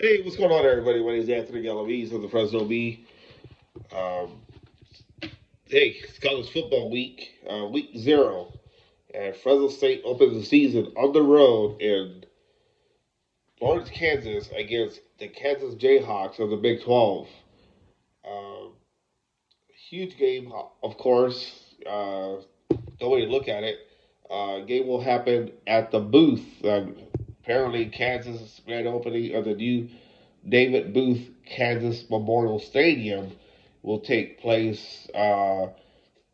Hey, what's going on, everybody? My name is Anthony Galaviz of the Fresno Bee. Um, hey, it's college football week, week 0, and Fresno State opens the season on the road in Lawrence, Kansas, against the Kansas Jayhawks of the Big 12. Um, Huge game, of course. No way to look at it. Game will happen at the booth. Apparently, Kansas grand opening of the new David Booth Kansas Memorial Stadium will take place. I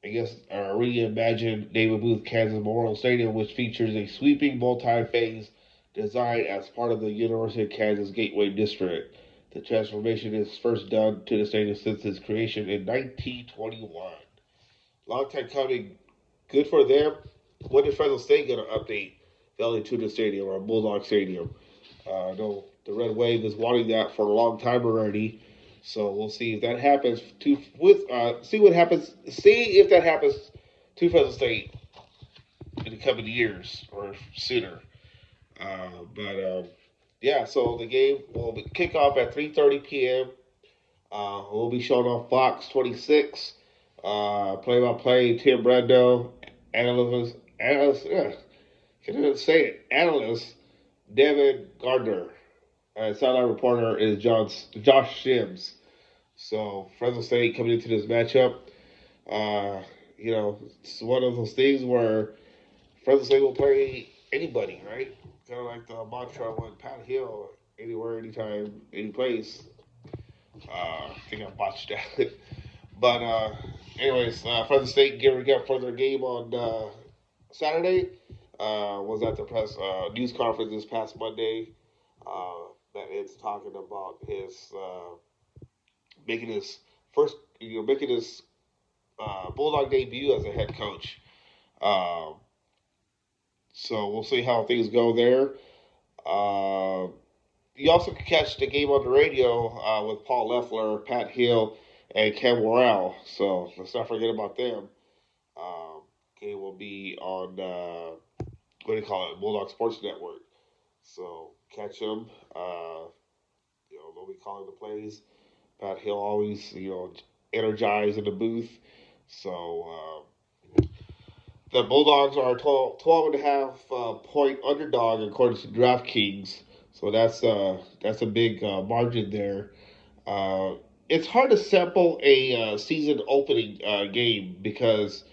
guess reimagined David Booth Kansas Memorial Stadium, which features a sweeping multi-phase design as part of the University of Kansas Gateway District. The transformation is first done to the stadium since its creation in 1921. Long time coming. Good for them. When is Fresno State going to update Valley Tuna Stadium or Bulldog Stadium? I know the Red Wave is wanting that for a long time already. So we'll see if that happens. See what happens. See if that happens to Fresno State in the coming years or sooner. But yeah, so the game will kick off at 3:30 p.m. We'll be showing on Fox 26. Play-by-play Tim Brando, can't even say it. Analyst Devin Gardner. Sideline reporter is Josh Sims. So Fresno State coming into this matchup, uh, it's one of those things where Fresno State will play anybody, right? Kind of like the mantra when Pat Hill, anywhere, anytime, any place. I think I botched that. But anyways, Fresno State gearing up for their game on Saturday. Was at the press news conference this past Monday. That it's talking about his making his first, making his Bulldog debut as a head coach. Um, so we'll see how things go there. Uh, you also can catch the game on the radio with Paul Leffler, Pat Hill, and Cam Morrell. So let's not forget about them. Game will be on what do you call it, Bulldog Sports Network. So catch them. They'll be calling the plays. Pat Hill always, energized in the booth. So the Bulldogs are a 12 and a half point underdog according to DraftKings. So that's a big margin there. It's hard to sample a season opening game because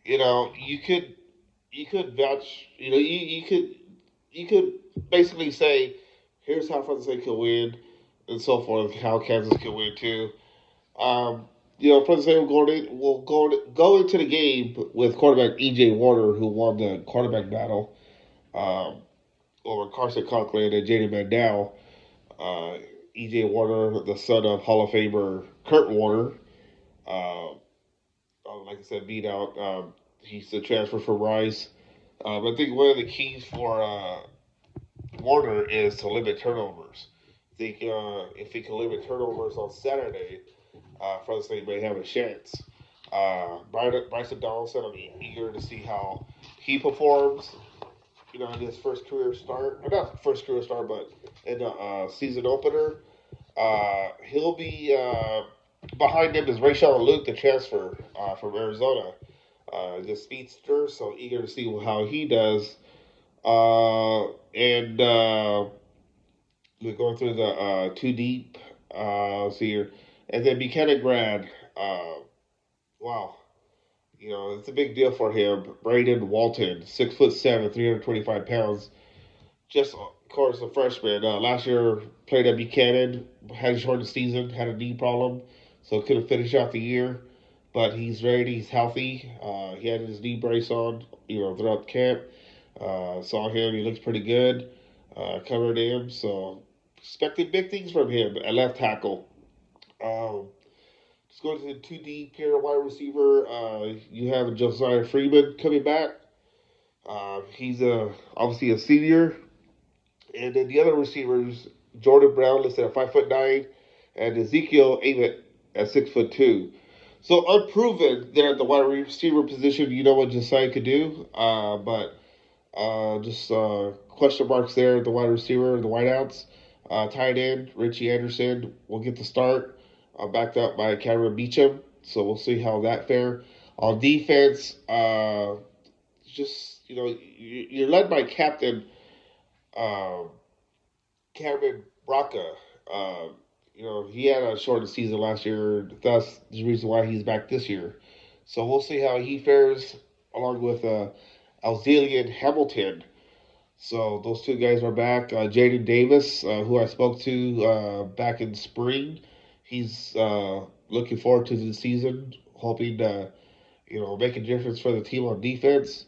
you could vouch. You could basically say, here's how Fresno State could win, and so forth. How Kansas could win too. Fresno State will go into the game with quarterback E.J. Warner, who won the quarterback battle um, over Carson Conklin and Jaden Mandel. E.J. Warner, the son of Hall of Famer Kurt Warner, uh, like I said, beat out. He's the transfer from Rice. I think one of the keys for Warner is to limit turnovers. I think if he can limit turnovers on Saturday, Fresno State may have a chance. Bryson Donaldson, I'm eager to see how he performs. In his first career start, or not first career start, but in the season opener. He'll be behind him is Rayshon Luke, the transfer from Arizona, the speedster. So eager to see how he does. And we're going through the two deep. See here, and then Buchanan grad. Wow, it's a big deal for him. Braden Walton, 6'7", 325 pounds. Just of course a freshman. Last year played at Buchanan, had a shortened season, had a knee problem, so couldn't finish out the year. But he's ready. He's healthy. He had his knee brace on, throughout camp. Saw him. He looks pretty good. Covered him. So expecting big things from him at left tackle. Um, just going to the 2D pair wide receiver. You have Josiah Freeman coming back. He's obviously a senior. And then the other receivers, Jordan Brown listed at 5'9", and Ezekiel Avett at 6'2". So unproven there at the wide receiver position. You know what Josiah could do, but just question marks there at the wide receiver, the wideouts. Tight end, Richie Anderson will get the start, backed up by Cameron Beecham. So we'll see how that fare. On defense, just, you're led by Captain um, Cameron Braca. Uh, he had a shortened season last year. That's the reason why he's back this year. So we'll see how he fares along with Alzelian Hamilton. So those two guys are back. Jaden Davis, who I spoke to back in spring, he's looking forward to the season, hoping to make a difference for the team on defense.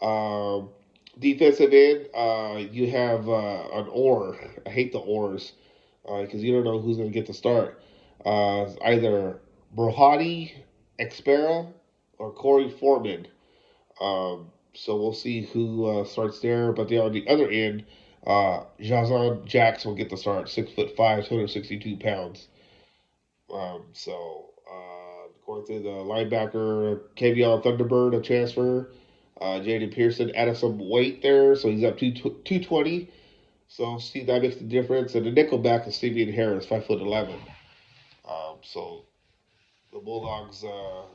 Um, Defensive end, you have an or. I hate the ors because you don't know who's going to get the start. Either Brohadi, Expera, or Corey Foreman. So we'll see who starts there. But on the other end, Jazon Jackson will get the start. 6'5", 262 pounds. Going through the linebacker, Kavion Thunderbird, a transfer. Jaden Pearson added some weight there, so he's up to 220. So see that makes the difference. And the nickelback is Stephen Harris, 5'11". So the Bulldogs, I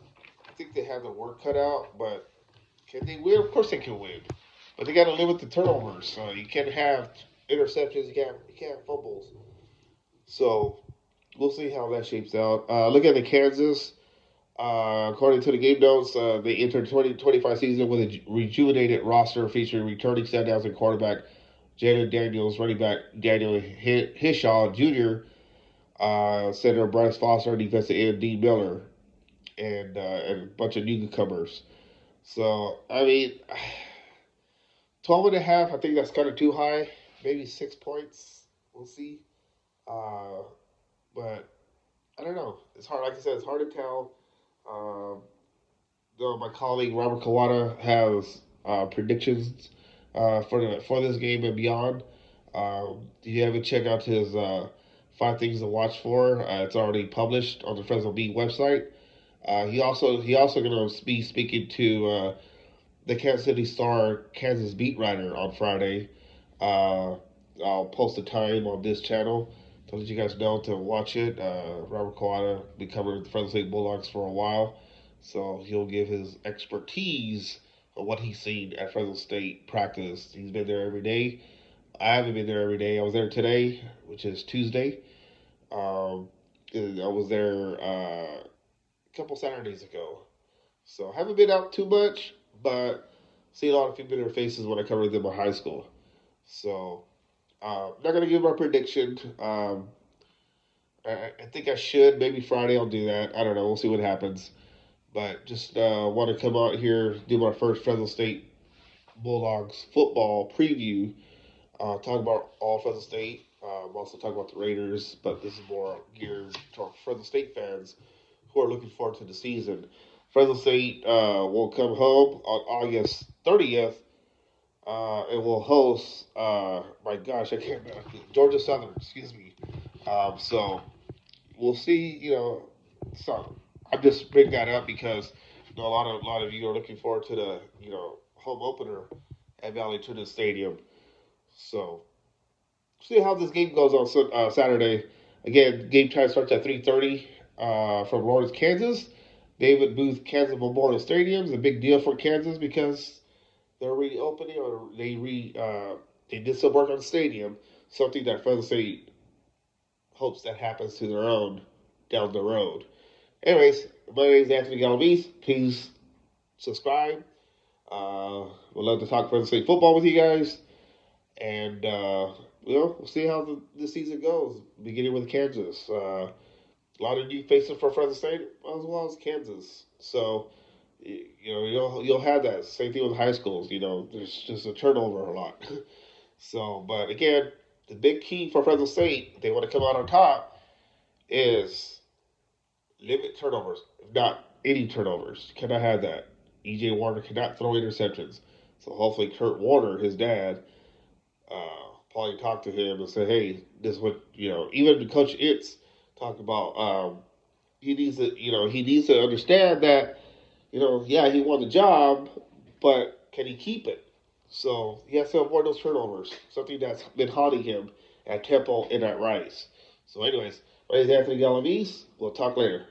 think they have the work cut out, but can they win? Of course they can win, but they got to limit the turnovers. You can't have interceptions. You can't have fumbles. So we'll see how that shapes out. Look at the Kansas. According to the game notes, they entered 2025 season with a rejuvenated roster featuring returning standouts and quarterback Jalen Daniels, running back Daniel Hishaw Jr., center Bryce Foster, defensive end Dean Miller, and a bunch of newcomers. So, I mean, 12 and a half, I think that's kind of too high. Maybe 6 points. We'll see. But I don't know. It's hard. Like I said, it's hard to tell. Um, Though my colleague Robert Kawada has predictions for this game and beyond. If you haven't checked out his 5 things to watch for, it's already published on the Fresno Beat website. He also going to be speaking to the Kansas City Star Kansas beat writer on Friday. I'll post the time on this channel to let you guys know to watch it. Robert Kawada been covering the Fresno State Bulldogs for a while, so he'll give his expertise on what he's seen at Fresno State practice. He's been there every day. I haven't been there every day. I was there today, which is Tuesday. I was there a couple Saturdays ago. So I haven't been out too much, but see a lot of familiar faces when I covered them in high school. So not gonna give my prediction. I think I should. Maybe Friday I'll do that. I don't know. We'll see what happens. But just want to come out here, do my first Fresno State Bulldogs football preview. Talk about all Fresno State. Also talk about the Raiders, but this is more geared toward Fresno State fans who are looking forward to the season. Fresno State will come home on August 30th and will host, my gosh, I can't remember, Georgia Southern, excuse me. So we'll see, so I'm just bringing that up because a lot of you are looking forward to the, home opener at Valley Tuna Stadium. So see how this game goes on Saturday. Again, game time starts at 3:30 from Lawrence, Kansas. David Booth Kansas Memorial Stadium is a big deal for Kansas because they're reopening or they did some work on the stadium, something that Fresno State hopes that happens to their own down the road. Anyways, my name is Anthony Galvez. Please subscribe. We'd love to talk Fresno State football with you guys. And, we'll see how the season goes, beginning with Kansas. A lot of new faces for Fresno State as well as Kansas. So, you'll have that. Same thing with high schools. There's just a turnover a lot. So, but again, the big key for Fresno State, if they want to come out on top, is limit turnovers. Not any turnovers. Cannot have that. E.J. Warner cannot throw interceptions. So hopefully Kurt Warner, his dad, probably talked to him and said, hey, this is what, even Coach Itz talked about, he needs to understand that, yeah, he won the job, but can he keep it? So he has to avoid those turnovers, something that's been haunting him at Temple and at Rice. So, anyways, my name is Anthony Galaviz. We'll talk later.